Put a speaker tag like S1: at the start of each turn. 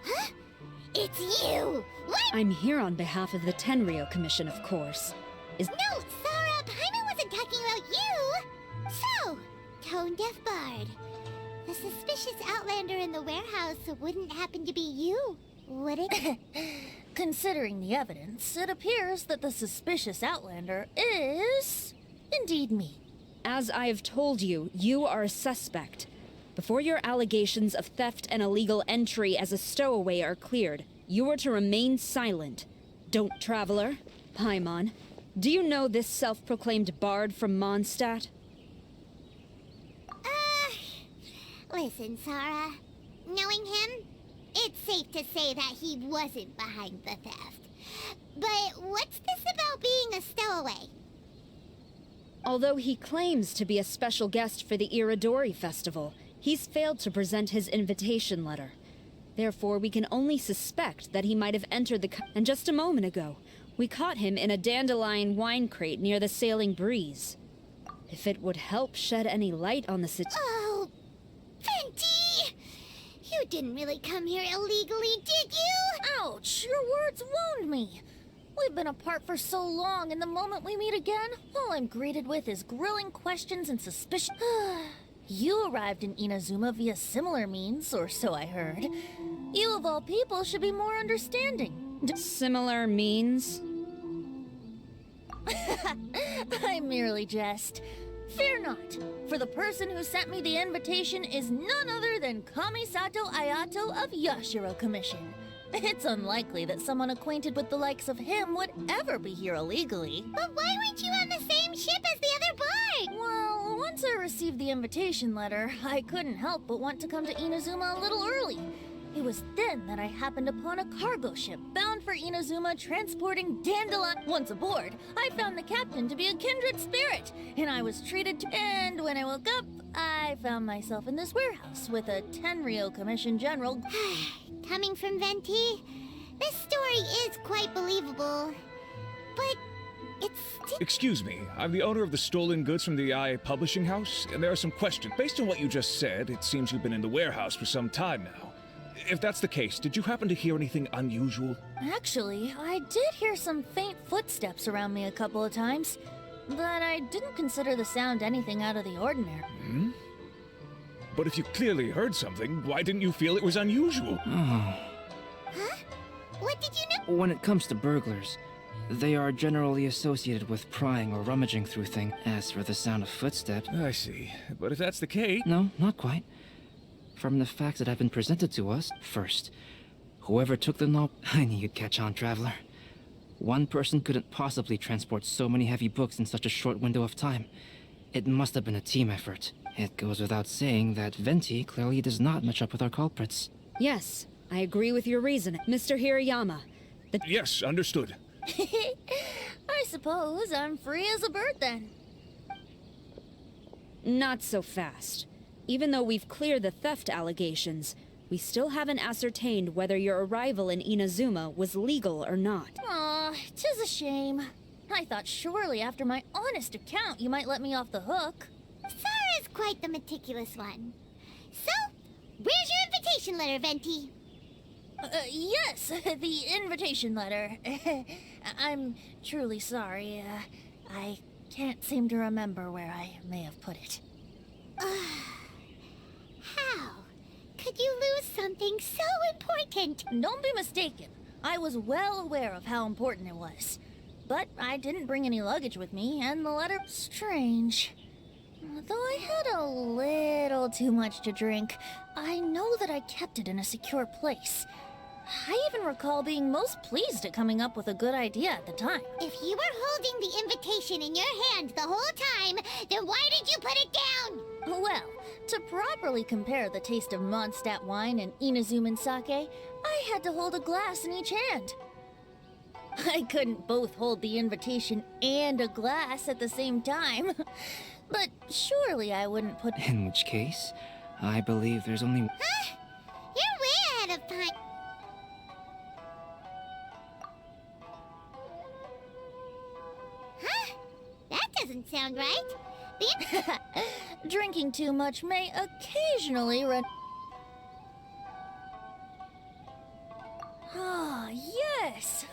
S1: Huh? It's you! What?
S2: I'm here on behalf of the Tenryou Commission, of course.
S1: No, Sarah, Paimon wasn't talking about you! So, tone-deaf bard. The suspicious outlander in the warehouse wouldn't happen to be you, would it?
S3: Considering the evidence, it appears that the suspicious outlander is indeed me.
S2: As I have told you, you are a suspect. Before your allegations of theft and illegal entry as a stowaway are cleared, you are to remain silent. Don't, traveler. Paimon, do you know this self-proclaimed bard from Mondstadt?
S1: Listen, Sarah. Knowing him, it's safe to say that he wasn't behind the theft. But what's this about being a stowaway?
S2: Although he claims to be a special guest for the Iridori Festival, he's failed to present his invitation letter. Therefore, we can only suspect that he might have entered the and just a moment ago, we caught him in a dandelion wine crate near the Sailing Breeze. If it would help shed any light on the situation...
S1: Oh, Venti! You didn't really come here illegally, did you?
S3: Ouch! Your words wound me! We've been apart for so long, and the moment we meet again, all I'm greeted with is grilling questions and suspicion. You arrived in Inazuma via similar means, or so I heard. You of all people should be more understanding.
S2: Similar means?
S3: I merely jest. Fear not, for the person who sent me the invitation is none other than Kamisato Ayato of Yashiro Commission. It's unlikely that someone acquainted with the likes of him would ever be here illegally.
S1: But why weren't you on the same ship as the other bard?
S3: Well, once I received the invitation letter, I couldn't help but want to come to Inazuma a little early. It was then that I happened upon a cargo ship bound for Inazuma transporting dandelion. Once aboard, I found the captain to be a kindred spirit, and I was treated to... And when I woke up, I found myself in this warehouse with a Tenryou Commission General.
S1: Coming from Venti, this story is quite believable, but it's still...
S4: Excuse me, I'm the owner of the stolen goods from the IA Publishing House, and there are some questions. Based on what you just said, it seems you've been in the warehouse for some time now. If that's the case, did you happen to hear anything unusual?
S3: Actually, I did hear some faint footsteps around me a couple of times, but I didn't consider the sound anything out of the ordinary.
S4: Hmm? But if you clearly heard something, why didn't you feel it was unusual?
S1: Huh? What did you know?
S5: When it comes to burglars, they are generally associated with prying or rummaging through things. As for the sound of footsteps...
S4: I see. But if that's the case...
S5: No, not quite. From the facts that have been presented to us, first, whoever took the knob... I knew you'd catch on, Traveler. One person couldn't possibly transport so many heavy books in such a short window of time. It must have been a team effort. It goes without saying that Venti clearly does not match up with our culprits.
S2: Yes, I agree with your reasoning. Mr. Hirayama,
S4: Yes, understood.
S3: I suppose I'm free as a bird then.
S2: Not so fast. Even though we've cleared the theft allegations, we still haven't ascertained whether your arrival in Inazuma was legal or not.
S3: Aw, 'tis a shame. I thought surely after my honest account you might let me off the hook.
S1: Sarah's quite the meticulous one. So, where's your invitation letter, Venti?
S3: Yes, the invitation letter. I'm truly sorry. I can't seem to remember where I may have put it.
S1: How could you lose something so important?
S3: Don't be mistaken. I was well aware of how important it was. But I didn't bring any luggage with me, and the letter... Strange. Though I had a little too much to drink, I know that I kept it in a secure place. I even recall being most pleased at coming up with a good idea at the time.
S1: If you were holding the invitation in your hand the whole time, then why did you put it down?
S3: Well, to properly compare the taste of Mondstadt wine and Inazuman sake, I had to hold a glass in each hand. I couldn't both hold the invitation and a glass at the same time. But surely I wouldn't put...
S5: In which case, I believe there's only...
S1: Huh? You're way ahead of time. Huh? That doesn't sound right.
S3: Drinking too much may occasionally run. Ah, yes!